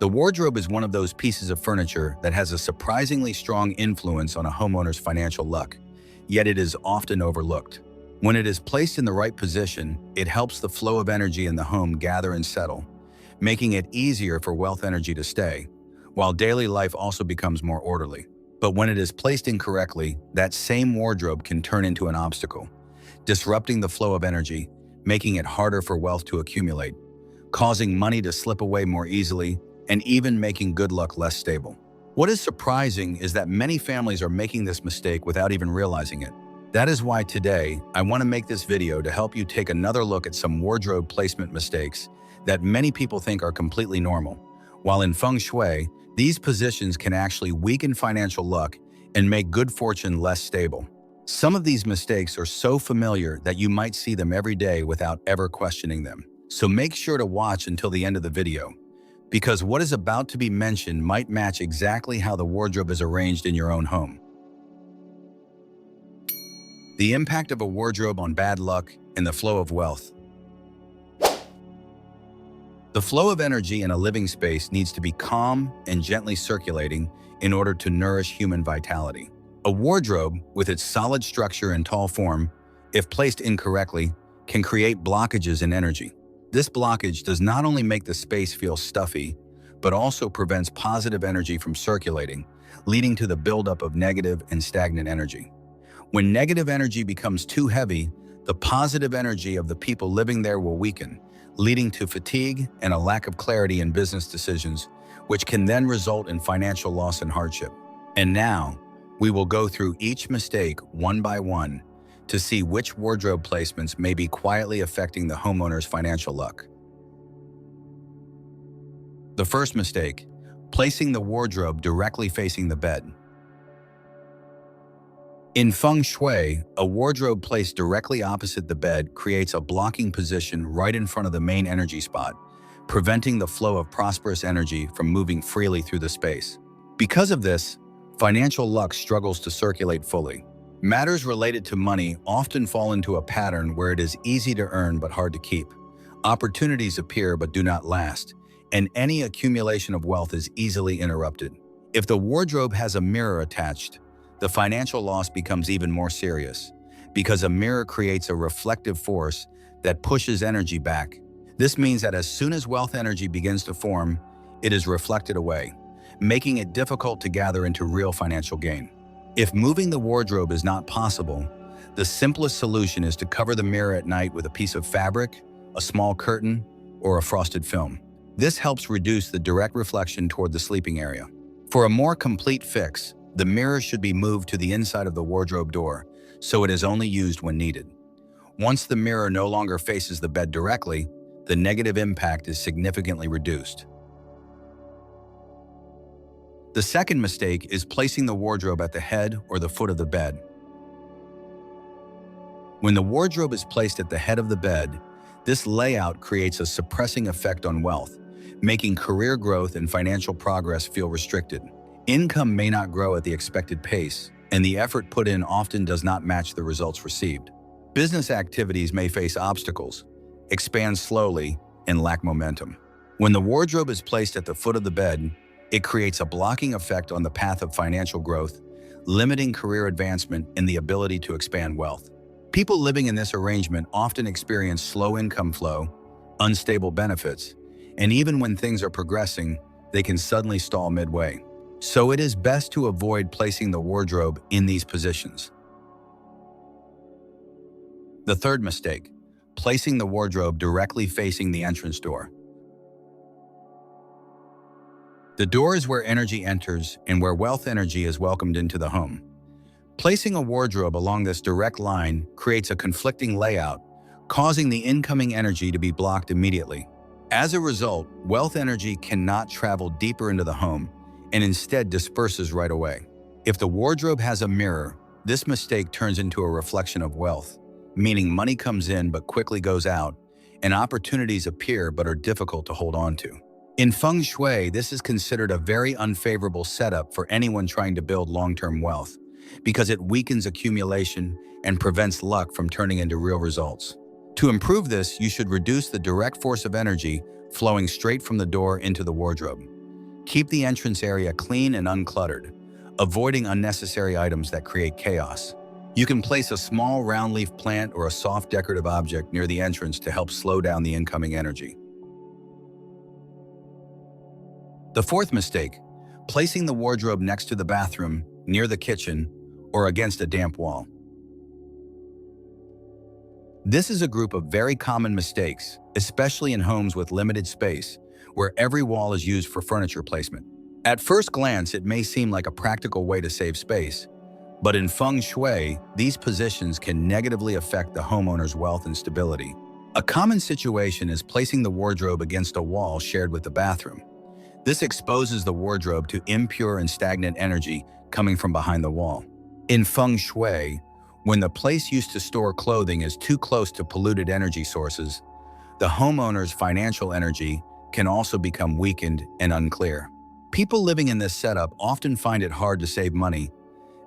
The wardrobe is one of those pieces of furniture that has a surprisingly strong influence on a homeowner's financial luck, yet it is often overlooked. When it is placed in the right position, it helps the flow of energy in the home gather and settle, making it easier for wealth energy to stay, while daily life also becomes more orderly. But when it is placed incorrectly, that same wardrobe can turn into an obstacle, disrupting the flow of energy, making it harder for wealth to accumulate, causing money to slip away more easily, and even making good luck less stable. What is surprising is that many families are making this mistake without even realizing it. That is why today, I want to make this video to help you take another look at some wardrobe placement mistakes that many people think are completely normal. While in Feng Shui, these positions can actually weaken financial luck and make good fortune less stable. Some of these mistakes are so familiar that you might see them every day without ever questioning them. So make sure to watch until the end of the video, because what is about to be mentioned might match exactly how the wardrobe is arranged in your own home. The impact of a wardrobe on bad luck and the flow of wealth. The flow of energy in a living space needs to be calm and gently circulating in order to nourish human vitality. A wardrobe, with its solid structure and tall form, if placed incorrectly, can create blockages in energy. This blockage does not only make the space feel stuffy, but also prevents positive energy from circulating, leading to the buildup of negative and stagnant energy. When negative energy becomes too heavy, the positive energy of the people living there will weaken, leading to fatigue and a lack of clarity in business decisions, which can then result in financial loss and hardship. And now, we will go through each mistake one by one to see which wardrobe placements may be quietly affecting the homeowner's financial luck. The first mistake, placing the wardrobe directly facing the bed. In Feng Shui, a wardrobe placed directly opposite the bed creates a blocking position right in front of the main energy spot, preventing the flow of prosperous energy from moving freely through the space. Because of this, financial luck struggles to circulate fully. Matters related to money often fall into a pattern where it is easy to earn but hard to keep. Opportunities appear but do not last, and any accumulation of wealth is easily interrupted. If the wardrobe has a mirror attached, the financial loss becomes even more serious, because a mirror creates a reflective force that pushes energy back. This means that as soon as wealth energy begins to form, it is reflected away, making it difficult to gather into real financial gain. If moving the wardrobe is not possible, the simplest solution is to cover the mirror at night with a piece of fabric, a small curtain, or a frosted film. This helps reduce the direct reflection toward the sleeping area. For a more complete fix, the mirror should be moved to the inside of the wardrobe door, so it is only used when needed. Once the mirror no longer faces the bed directly, the negative impact is significantly reduced. The second mistake is placing the wardrobe at the head or the foot of the bed. When the wardrobe is placed at the head of the bed, this layout creates a suppressing effect on wealth, making career growth and financial progress feel restricted. Income may not grow at the expected pace, and the effort put in often does not match the results received. Business activities may face obstacles, expand slowly, and lack momentum. When the wardrobe is placed at the foot of the bed, it creates a blocking effect on the path of financial growth, limiting career advancement and the ability to expand wealth. People living in this arrangement often experience slow income flow, unstable benefits, and even when things are progressing, they can suddenly stall midway. So it is best to avoid placing the wardrobe in these positions. The third mistake, placing the wardrobe directly facing the entrance door. The door is where energy enters and where wealth energy is welcomed into the home. Placing a wardrobe along this direct line creates a conflicting layout, causing the incoming energy to be blocked immediately. As a result, wealth energy cannot travel deeper into the home and instead disperses right away. If the wardrobe has a mirror, this mistake turns into a reflection of wealth, meaning money comes in but quickly goes out, and opportunities appear but are difficult to hold on to. In Feng Shui, this is considered a very unfavorable setup for anyone trying to build long-term wealth, because it weakens accumulation and prevents luck from turning into real results. To improve this, you should reduce the direct force of energy flowing straight from the door into the wardrobe. Keep the entrance area clean and uncluttered, avoiding unnecessary items that create chaos. You can place a small round leaf plant or a soft decorative object near the entrance to help slow down the incoming energy. The fourth mistake, placing the wardrobe next to the bathroom, near the kitchen, or against a damp wall. This is a group of very common mistakes, especially in homes with limited space, where every wall is used for furniture placement. At first glance, it may seem like a practical way to save space, but in Feng Shui, these positions can negatively affect the homeowner's wealth and stability. A common situation is placing the wardrobe against a wall shared with the bathroom. This exposes the wardrobe to impure and stagnant energy coming from behind the wall. In Feng Shui, when the place used to store clothing is too close to polluted energy sources, the homeowner's financial energy can also become weakened and unclear. People living in this setup often find it hard to save money,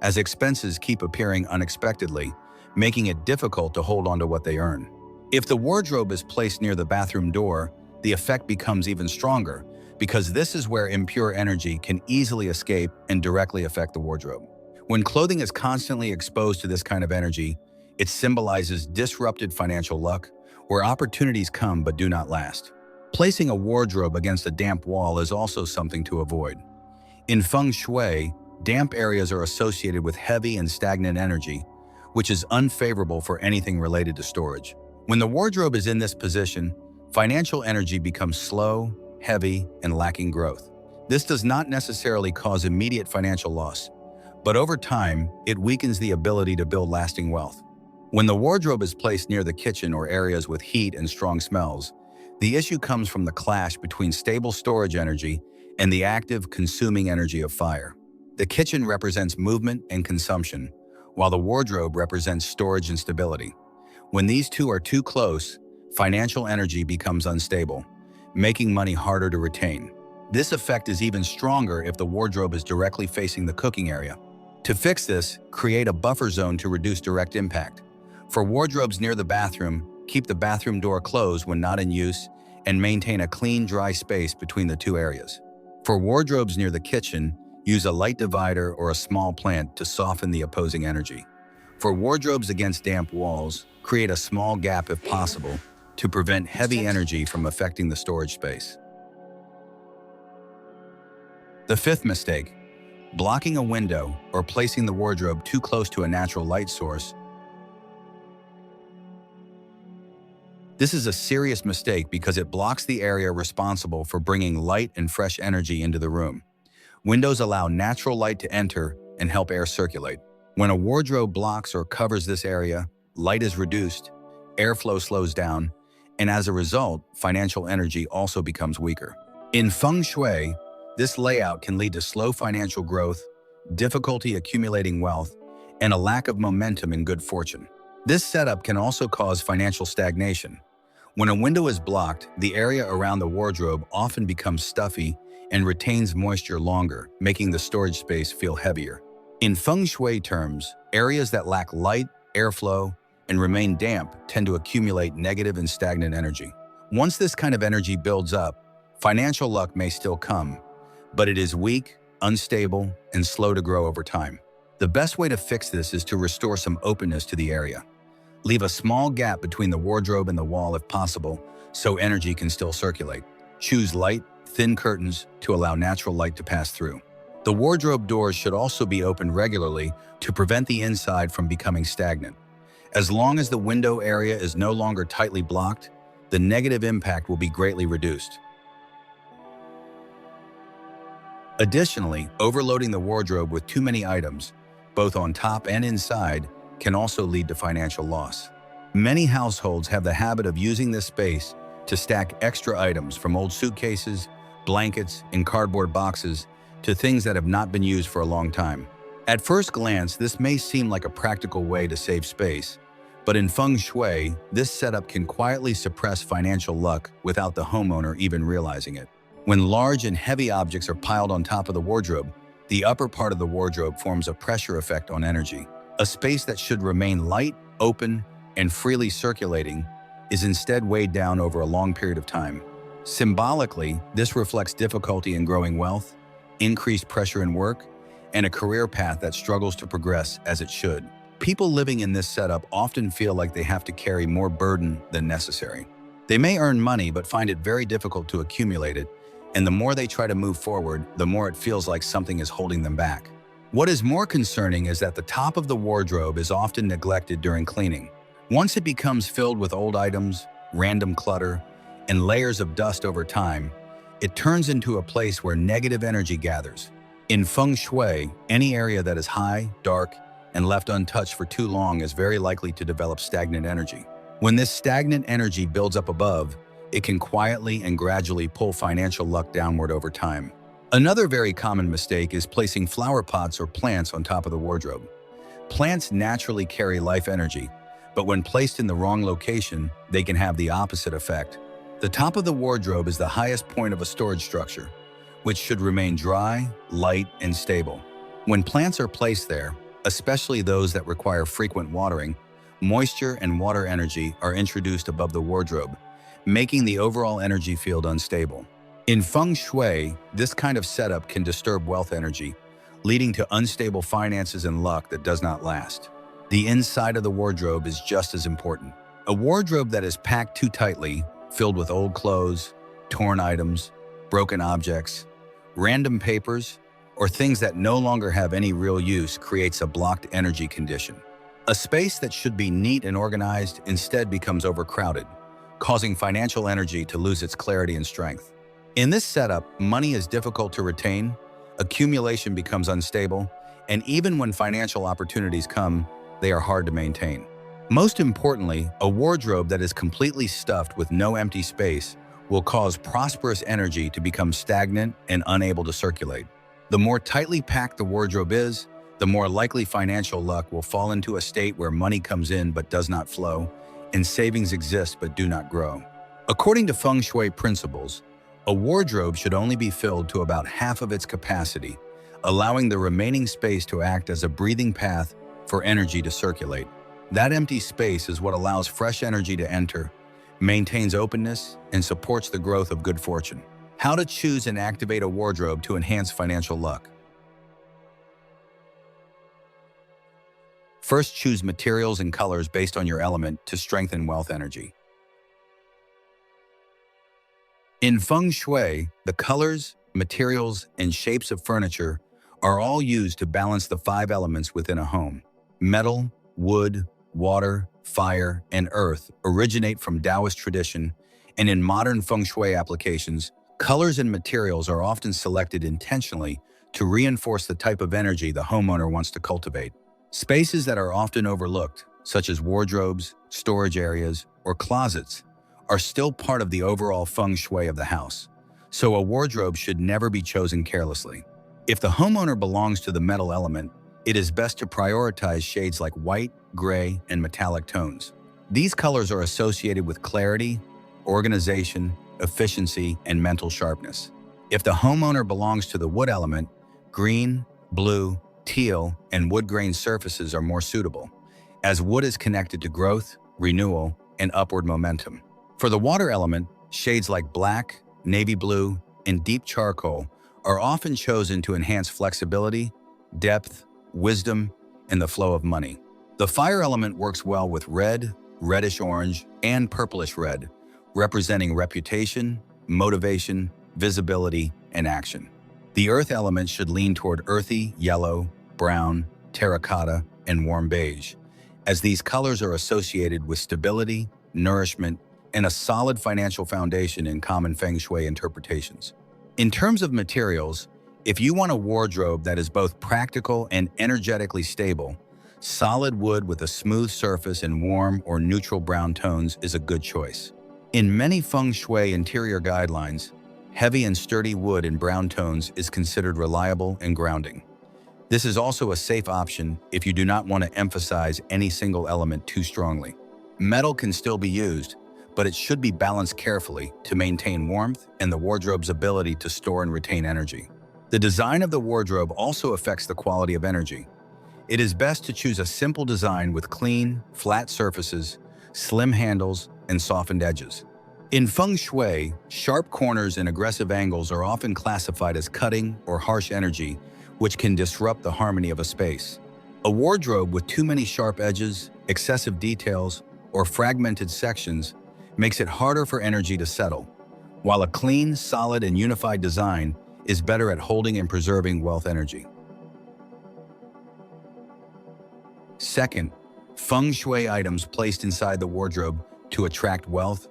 as expenses keep appearing unexpectedly, making it difficult to hold on to what they earn. If the wardrobe is placed near the bathroom door, the effect becomes even stronger, because this is where impure energy can easily escape and directly affect the wardrobe. When clothing is constantly exposed to this kind of energy, it symbolizes disrupted financial luck, where opportunities come but do not last. Placing a wardrobe against a damp wall is also something to avoid. In Feng Shui, damp areas are associated with heavy and stagnant energy, which is unfavorable for anything related to storage. When the wardrobe is in this position, financial energy becomes slow, heavy, and lacking growth. This does not necessarily cause immediate financial loss, but over time, it weakens the ability to build lasting wealth. When the wardrobe is placed near the kitchen or areas with heat and strong smells, the issue comes from the clash between stable storage energy and the active, consuming energy of fire. The kitchen represents movement and consumption, while the wardrobe represents storage and stability. When these two are too close, financial energy becomes unstable, making money harder to retain. This effect is even stronger if the wardrobe is directly facing the cooking area. To fix this, create a buffer zone to reduce direct impact. For wardrobes near the bathroom, keep the bathroom door closed when not in use and maintain a clean, dry space between the two areas. For wardrobes near the kitchen, use a light divider or a small plant to soften the opposing energy. For wardrobes against damp walls, create a small gap if possible to prevent heavy energy from affecting the storage space. The fifth mistake, blocking a window or placing the wardrobe too close to a natural light source. This is a serious mistake because it blocks the area responsible for bringing light and fresh energy into the room. Windows allow natural light to enter and help air circulate. When a wardrobe blocks or covers this area, light is reduced, airflow slows down, and as a result, financial energy also becomes weaker. In Feng Shui, this layout can lead to slow financial growth, difficulty accumulating wealth, and a lack of momentum in good fortune. This setup can also cause financial stagnation. When a window is blocked, the area around the wardrobe often becomes stuffy and retains moisture longer, making the storage space feel heavier. In Feng Shui terms, areas that lack light, airflow, and remain damp tend to accumulate negative and stagnant energy. Once this kind of energy builds up, financial luck may still come, but it is weak, unstable, and slow to grow over time. The best way to fix this is to restore some openness to the area. Leave a small gap between the wardrobe and the wall if possible, so energy can still circulate. Choose light, thin curtains to allow natural light to pass through. The wardrobe doors should also be opened regularly to prevent the inside from becoming stagnant. As long as the window area is no longer tightly blocked, the negative impact will be greatly reduced. Additionally, overloading the wardrobe with too many items, both on top and inside, can also lead to financial loss. Many households have the habit of using this space to stack extra items from old suitcases, blankets, and cardboard boxes to things that have not been used for a long time. At first glance, this may seem like a practical way to save space, but in Feng Shui, this setup can quietly suppress financial luck without the homeowner even realizing it. When large and heavy objects are piled on top of the wardrobe, the upper part of the wardrobe forms a pressure effect on energy. A space that should remain light, open, and freely circulating is instead weighed down over a long period of time. Symbolically, this reflects difficulty in growing wealth, increased pressure in work, and a career path that struggles to progress as it should. People living in this setup often feel like they have to carry more burden than necessary. They may earn money but find it very difficult to accumulate it, and the more they try to move forward, the more it feels like something is holding them back. What is more concerning is that the top of the wardrobe is often neglected during cleaning. Once it becomes filled with old items, random clutter, and layers of dust over time, it turns into a place where negative energy gathers. In Feng Shui, any area that is high, dark, and left untouched for too long is very likely to develop stagnant energy. When this stagnant energy builds up above, it can quietly and gradually pull financial luck downward over time. Another very common mistake is placing flower pots or plants on top of the wardrobe. Plants naturally carry life energy, but when placed in the wrong location, they can have the opposite effect. The top of the wardrobe is the highest point of a storage structure, which should remain dry, light, and stable. When plants are placed there, especially those that require frequent watering, moisture and water energy are introduced above the wardrobe, making the overall energy field unstable. In Feng Shui, this kind of setup can disturb wealth energy, leading to unstable finances and luck that does not last. The inside of the wardrobe is just as important. A wardrobe that is packed too tightly, filled with old clothes, torn items, broken objects, random papers, or things that no longer have any real use creates a blocked energy condition. A space that should be neat and organized instead becomes overcrowded, causing financial energy to lose its clarity and strength. In this setup, money is difficult to retain, accumulation becomes unstable, and even when financial opportunities come, they are hard to maintain. Most importantly, a wardrobe that is completely stuffed with no empty space will cause prosperous energy to become stagnant and unable to circulate. The more tightly packed the wardrobe is, the more likely financial luck will fall into a state where money comes in but does not flow, and savings exist but do not grow. According to Feng Shui principles, a wardrobe should only be filled to about half of its capacity, allowing the remaining space to act as a breathing path for energy to circulate. That empty space is what allows fresh energy to enter, maintains openness, and supports the growth of good fortune. How to choose and activate a wardrobe to enhance financial luck. First, choose materials and colors based on your element to strengthen wealth energy. In Feng Shui, the colors, materials, and shapes of furniture are all used to balance the 5 elements within a home. Metal, wood, water, fire, and earth originate from Taoist tradition, and in modern Feng Shui applications, colors and materials are often selected intentionally to reinforce the type of energy the homeowner wants to cultivate. Spaces that are often overlooked, such as wardrobes, storage areas, or closets, are still part of the overall Feng Shui of the house, so a wardrobe should never be chosen carelessly. If the homeowner belongs to the metal element, it is best to prioritize shades like white, gray, and metallic tones. These colors are associated with clarity, organization, efficiency, and mental sharpness. If the homeowner belongs to the wood element, green, blue, teal, and wood-grain surfaces are more suitable, as wood is connected to growth, renewal, and upward momentum. For the water element, shades like black, navy blue, and deep charcoal are often chosen to enhance flexibility, depth, wisdom, and the flow of money. The fire element works well with red, reddish-orange, and purplish-red, representing reputation, motivation, visibility, and action. The earth element should lean toward earthy, yellow, brown, terracotta, and warm beige, as these colors are associated with stability, nourishment, and a solid financial foundation in common Feng Shui interpretations. In terms of materials, if you want a wardrobe that is both practical and energetically stable, solid wood with a smooth surface and warm or neutral brown tones is a good choice. In many Feng Shui interior guidelines, heavy and sturdy wood in brown tones is considered reliable and grounding. This is also a safe option if you do not want to emphasize any single element too strongly. Metal can still be used, but it should be balanced carefully to maintain warmth and the wardrobe's ability to store and retain energy. The design of the wardrobe also affects the quality of energy. It is best to choose a simple design with clean, flat surfaces, slim handles, and softened edges. In Feng Shui, sharp corners and aggressive angles are often classified as cutting or harsh energy, which can disrupt the harmony of a space. A wardrobe with too many sharp edges, excessive details, or fragmented sections makes it harder for energy to settle, while a clean, solid, and unified design is better at holding and preserving wealth energy. Second, Feng Shui items placed inside the wardrobe to attract wealth.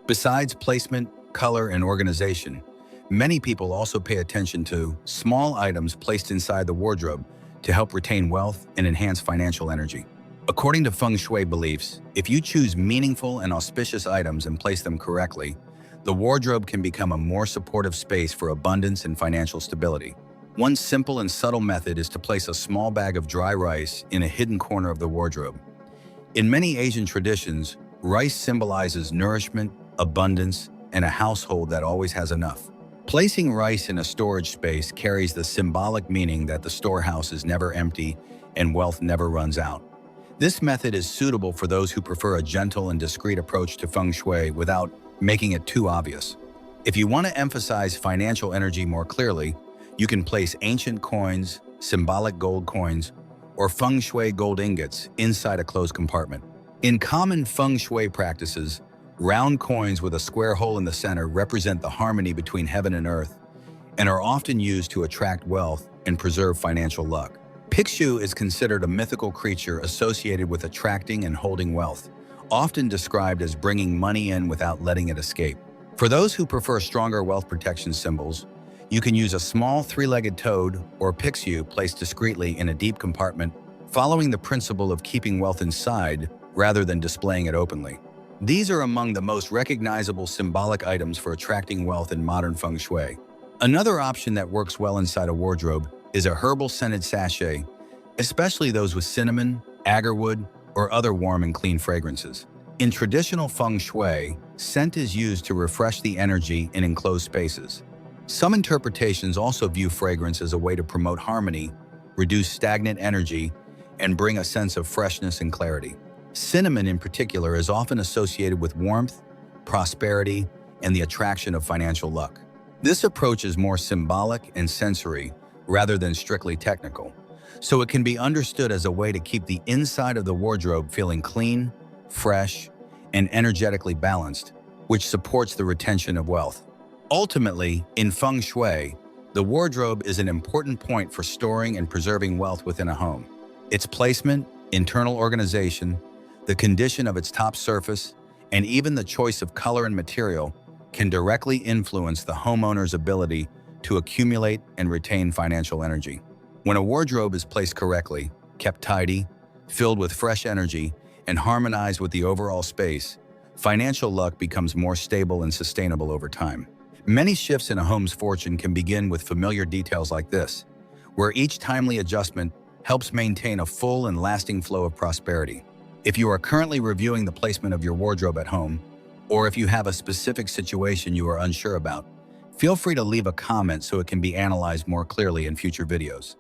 Besides placement, color, and organization, many people also pay attention to small items placed inside the wardrobe to help retain wealth and enhance financial energy. According to Feng Shui beliefs, if you choose meaningful and auspicious items and place them correctly, the wardrobe can become a more supportive space for abundance and financial stability. One simple and subtle method is to place a small bag of dry rice in a hidden corner of the wardrobe. In many Asian traditions, rice symbolizes nourishment, abundance, and a household that always has enough. Placing rice in a storage space carries the symbolic meaning that the storehouse is never empty and wealth never runs out. This method is suitable for those who prefer a gentle and discreet approach to Feng Shui without making it too obvious. If you want to emphasize financial energy more clearly, you can place ancient coins, symbolic gold coins, or Feng Shui gold ingots inside a closed compartment. In common Feng Shui practices, round coins with a square hole in the center represent the harmony between heaven and earth and are often used to attract wealth and preserve financial luck. Pixiu is considered a mythical creature associated with attracting and holding wealth, often described as bringing money in without letting it escape. For those who prefer stronger wealth protection symbols, you can use a small three-legged toad or pixiu placed discreetly in a deep compartment, following the principle of keeping wealth inside rather than displaying it openly. These are among the most recognizable symbolic items for attracting wealth in modern Feng Shui. Another option that works well inside a wardrobe is a herbal scented sachet, especially those with cinnamon, agarwood, or other warm and clean fragrances. In traditional Feng Shui, scent is used to refresh the energy in enclosed spaces. Some interpretations also view fragrance as a way to promote harmony, reduce stagnant energy, and bring a sense of freshness and clarity. Cinnamon in particular is often associated with warmth, prosperity, and the attraction of financial luck. This approach is more symbolic and sensory rather than strictly technical, so it can be understood as a way to keep the inside of the wardrobe feeling clean, fresh, and energetically balanced, which supports the retention of wealth. Ultimately, in Feng Shui, the wardrobe is an important point for storing and preserving wealth within a home. Its placement, internal organization, the condition of its top surface, and even the choice of color and material can directly influence the homeowner's ability to accumulate and retain financial energy. When a wardrobe is placed correctly, kept tidy, filled with fresh energy, and harmonized with the overall space, financial luck becomes more stable and sustainable over time. Many shifts in a home's fortune can begin with familiar details like this, where each timely adjustment helps maintain a full and lasting flow of prosperity. If you are currently reviewing the placement of your wardrobe at home, or if you have a specific situation you are unsure about, feel free to leave a comment so it can be analyzed more clearly in future videos.